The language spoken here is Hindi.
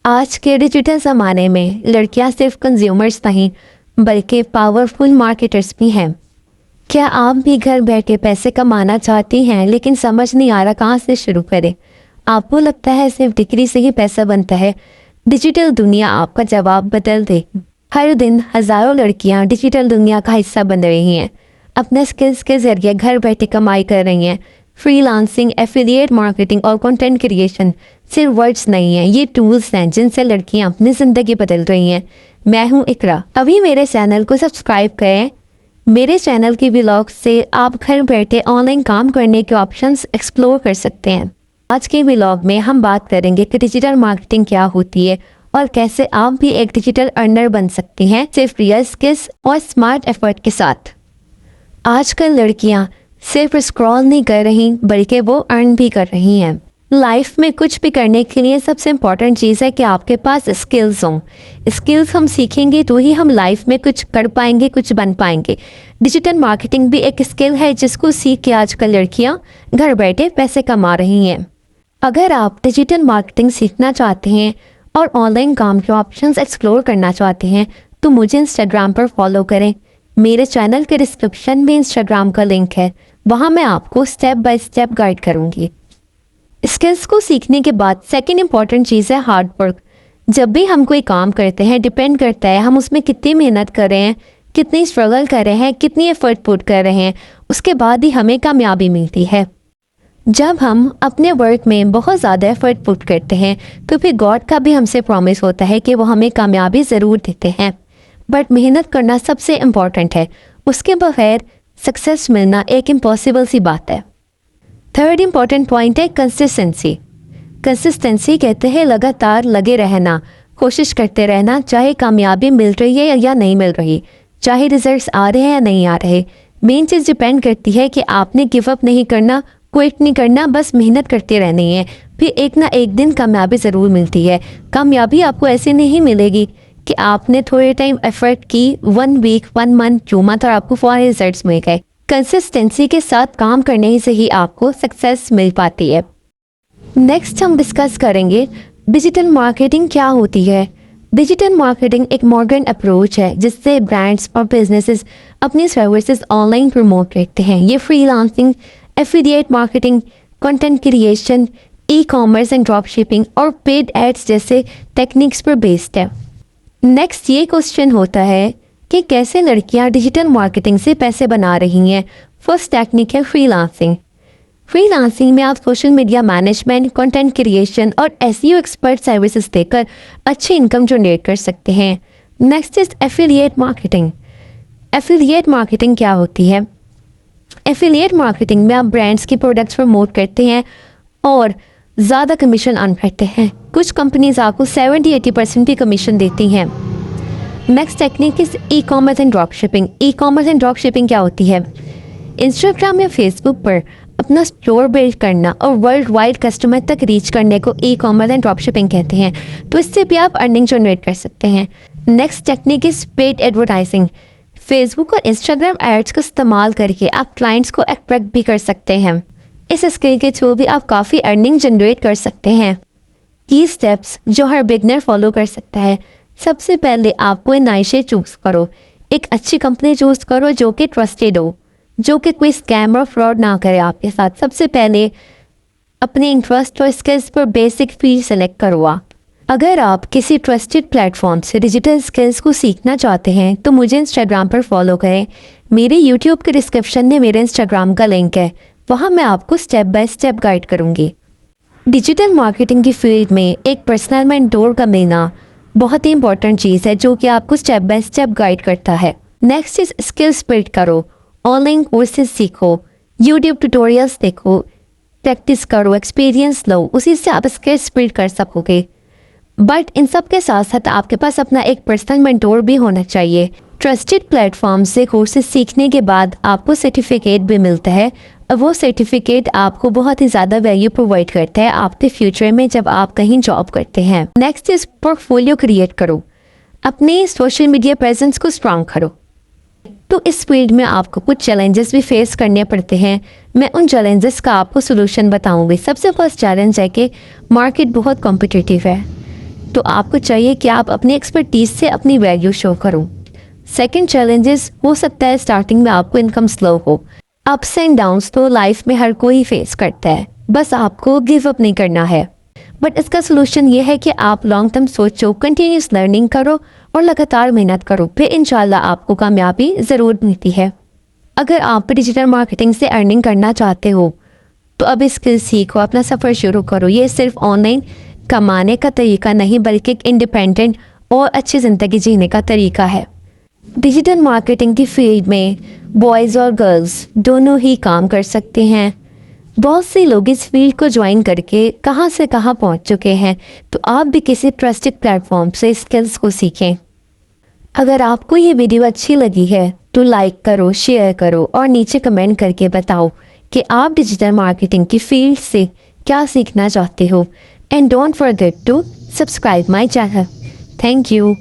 आज के डिजिटल ज़माने में लड़कियां सिर्फ कंज्यूमर्स नहीं बल्कि पावरफुल मार्केटर्स भी हैं। क्या आप भी घर बैठे पैसे कमाना चाहती हैं लेकिन समझ नहीं आ रहा कहाँ से शुरू करें? आपको लगता है सिर्फ डिग्री से ही पैसा बनता है? डिजिटल दुनिया आपका जवाब बदल दे। हर दिन हज़ारों लड़कियां डिजिटल दुनिया का हिस्सा बन रही हैं, अपने स्किल्स के ज़रिए घर बैठे कमाई कर रही हैं। फ्रीलांसिंग, एफिलिएट मार्केटिंग और कंटेंट क्रिएशन सिर्फ वर्ड्स नहीं हैं, ये टूल्स हैं जिनसे लड़कियां अपनी ज़िंदगी बदल रही हैं। मैं हूं इकरा। अभी मेरे चैनल को सब्सक्राइब करें। मेरे चैनल की व्लॉग से आप घर बैठे ऑनलाइन काम करने के ऑप्शंस एक्सप्लोर कर सकते हैं। आज के व्लॉग में हम बात करेंगे कि डिजिटल मार्केटिंग क्या होती है और कैसे आप भी एक डिजिटल अर्नर बन सकती हैं सिर्फ रियल स्किल्स और स्मार्ट एफर्ट के साथ। आजकल लड़कियां सिर्फ स्क्रॉल नहीं कर रही बल्कि वो अर्न भी कर रही हैं। लाइफ में कुछ भी करने के लिए सबसे इम्पॉर्टेंट चीज़ है कि आपके पास स्किल्स हों। स्किल्स हम सीखेंगे तो ही हम लाइफ में कुछ कर पाएंगे, कुछ बन पाएंगे। डिजिटल मार्केटिंग भी एक स्किल है जिसको सीख के आजकल लड़कियां घर बैठे पैसे कमा रही हैं। अगर आप डिजिटल मार्केटिंग सीखना चाहते हैं और ऑनलाइन काम के ऑप्शंस एक्सप्लोर करना चाहते हैं तो मुझे इंस्टाग्राम पर फॉलो करें। मेरे चैनल के डिस्क्रिप्शन में इंस्टाग्राम का लिंक है, वहाँ मैं आपको स्टेप बाय स्टेप गाइड करूँगी। स्किल्स को सीखने के बाद सेकंड इम्पॉर्टेंट चीज़ है हार्ड वर्क। जब भी हम कोई काम करते हैं डिपेंड करता है हम उसमें कितनी मेहनत कर रहे हैं, कितनी स्ट्रगल कर रहे हैं, कितनी एफर्ट पुट कर रहे हैं, उसके बाद ही हमें कामयाबी मिलती है। जब हम अपने वर्क में बहुत ज़्यादा एफर्ट पुट करते हैं तो फिर गॉड का भी हमसे प्रॉमिस होता है कि वो हमें कामयाबी ज़रूर देते हैं। बट मेहनत करना सबसे इम्पॉर्टेंट है, उसके बगैर सक्सेस मिलना एक इम्पॉसिबल सी बात है। थर्ड इम्पॉर्टेंट पॉइंट है कंसिस्टेंसी। कंसिस्टेंसी कहते हैं लगातार लगे रहना, कोशिश करते रहना, चाहे कामयाबी मिल रही है या नहीं मिल रही, चाहे रिजल्ट्स आ रहे हैं या नहीं आ रहे। मेन चीज़ डिपेंड करती है कि आपने गिव अप नहीं करना, क्विट नहीं करना, बस मेहनत करते रहनी है। फिर एक ना एक दिन कामयाबी ज़रूर मिलती है। कामयाबी आपको ऐसे नहीं मिलेगी कि आपने थोड़े टाइम एफर्ट की, 1 वीक 1 मंथ 2 मंथ और आपको फौरन रिजल्ट्स मिल गए। कंसिस्टेंसी के साथ काम करने से ही आपको सक्सेस मिल पाती है। नेक्स्ट हम डिस्कस करेंगे डिजिटल मार्केटिंग क्या होती है। डिजिटल मार्केटिंग एक मॉडर्न अप्रोच है जिससे ब्रांड्स और बिजनेसेस अपनी सर्विसेज ऑनलाइन प्रमोट करते हैं। ये freelancing, affiliate marketing, content creation, e commerce and drop shipping और पेड एड्स जैसे टेक्निक्स पर बेस्ड है। नेक्स्ट ये क्वेश्चन होता है कि कैसे लड़कियां डिजिटल मार्केटिंग से पैसे बना रही हैं। फर्स्ट टेक्निक है फ्रीलांसिंग। फ्रीलांसिंग में आप social media management, content creation और एसईओ एक्सपर्ट सर्विसेज देकर अच्छी इनकम जनरेट कर सकते हैं। Next is affiliate marketing. Affiliate marketing क्या होती है? एफिलिएट मार्केटिंग में आप ब्रांड्स के प्रोडक्ट्स प्रमोट करते हैं और ज़्यादा कमीशन अर्न करते हैं। कुछ कंपनीज आपको 70-80% भी कमीशन देती हैं। Next technique is e commerce and drop shipping. E commerce and drop shipping क्या होती है? इंस्टाग्राम या फेसबुक पर अपना स्टोर बिल्ड करना और वर्ल्ड वाइड कस्टमर तक रीच करने को e commerce and drop shipping कहते हैं। तो इससे भी आप अर्निंग जनरेट कर सकते हैं। Next technique is paid advertising. Facebook और इंस्टाग्राम एड्स का इस्तेमाल करके आप क्लाइंट्स को अट्रैक्ट भी कर सकते हैं। इस स्किल के थ्रू भी आप काफ़ी अर्निंग जनरेट कर सकते हैं। की स्टेप्स जो हर बिगनर फॉलो कर सकता है। सबसे पहले आप कोई नाइशे चूज़ करो। एक अच्छी कंपनी चूज़ करो जो कि ट्रस्टेड हो, जो कि कोई स्कैम और फ्रॉड ना करे आपके साथ। सबसे पहले अपने इंटरेस्ट और स्किल्स पर बेसिक फील्ड सेलेक्ट करो आप। अगर आप किसी ट्रस्टेड प्लेटफॉर्म से डिजिटल स्किल्स को सीखना चाहते हैं तो मुझे इंस्टाग्राम पर फॉलो करें। मेरे यूट्यूब के डिस्क्रिप्शन में मेरे इंस्टाग्राम का लिंक है, वहाँ मैं आपको स्टेप बाय स्टेप गाइड करूँगी। डिजिटल मार्केटिंग की फील्ड में एक पर्सनल मेंटोर का मिलना बहुत ही इंपॉर्टेंट चीज़ है जो कि आपको स्टेप बाय स्टेप गाइड करता है। नेक्स्ट इज स्किल्स बिल्ड करो। ऑनलाइन कोर्सेज सीखो, यूट्यूब ट्यूटोरियल्स देखो, प्रैक्टिस करो, एक्सपीरियंस लो, उसी से आप स्किल्स बिल्ड कर सकोगे। बट इन सब के साथ साथ आपके पास अपना एक पर्सनल मेंटोर भी होना चाहिए। ट्रस्टेड प्लेटफॉर्म से कोर्सेज सीखने के बाद आपको सर्टिफिकेट भी मिलता है और वो सर्टिफिकेट आपको बहुत ही ज़्यादा वैल्यू प्रोवाइड करता है आपके फ्यूचर में जब आप कहीं जॉब करते हैं। नेक्स्ट इज पोर्टफोलियो क्रिएट करो। अपने सोशल मीडिया प्रेजेंस को स्ट्रांग करो। तो इस फील्ड में आपको कुछ चैलेंजेस भी फेस करने पड़ते हैं। मैं उन चैलेंजेस का आपको सोल्यूशन बताऊंगी। सबसे फर्स्ट चैलेंज है कि मार्केट बहुत कॉम्पिटिटिव है। तो आपको चाहिए कि आप अपनी एक्सपर्टीज से अपनी वैल्यू शो करो। सेकंड चैलेंजेस, हो सकता है स्टार्टिंग में आपको इनकम स्लो हो। अप्स एंड डाउन्स तो लाइफ में हर कोई फेस करता है, बस आपको गिव अप नहीं करना है। बट इसका सोल्यूशन ये है कि आप लॉन्ग टर्म सोचो, कंटिन्यूस लर्निंग करो और लगातार मेहनत करो, फिर इंशाल्लाह आपको कामयाबी ज़रूर मिलती है। अगर आप डिजिटल मार्केटिंग से अर्निंग करना चाहते हो तो अब स्किल सीखो, अपना सफ़र शुरू करो। ये सिर्फ ऑनलाइन कमाने का तरीका नहीं बल्कि एक इंडिपेंडेंट और अच्छी ज़िंदगी जीने का तरीका है। डिजिटल मार्केटिंग की फील्ड में बॉयज़ और गर्ल्स दोनों ही काम कर सकते हैं। बहुत से लोग इस फील्ड को ज्वाइन करके कहाँ से कहाँ पहुँच चुके हैं, तो आप भी किसी ट्रस्टेड प्लेटफॉर्म से स्किल्स को सीखें। अगर आपको ये वीडियो अच्छी लगी है तो लाइक करो, शेयर करो और नीचे कमेंट करके बताओ कि आप डिजिटल मार्केटिंग की फील्ड से क्या सीखना चाहते हो। And don't forget to subscribe my channel. Thank you.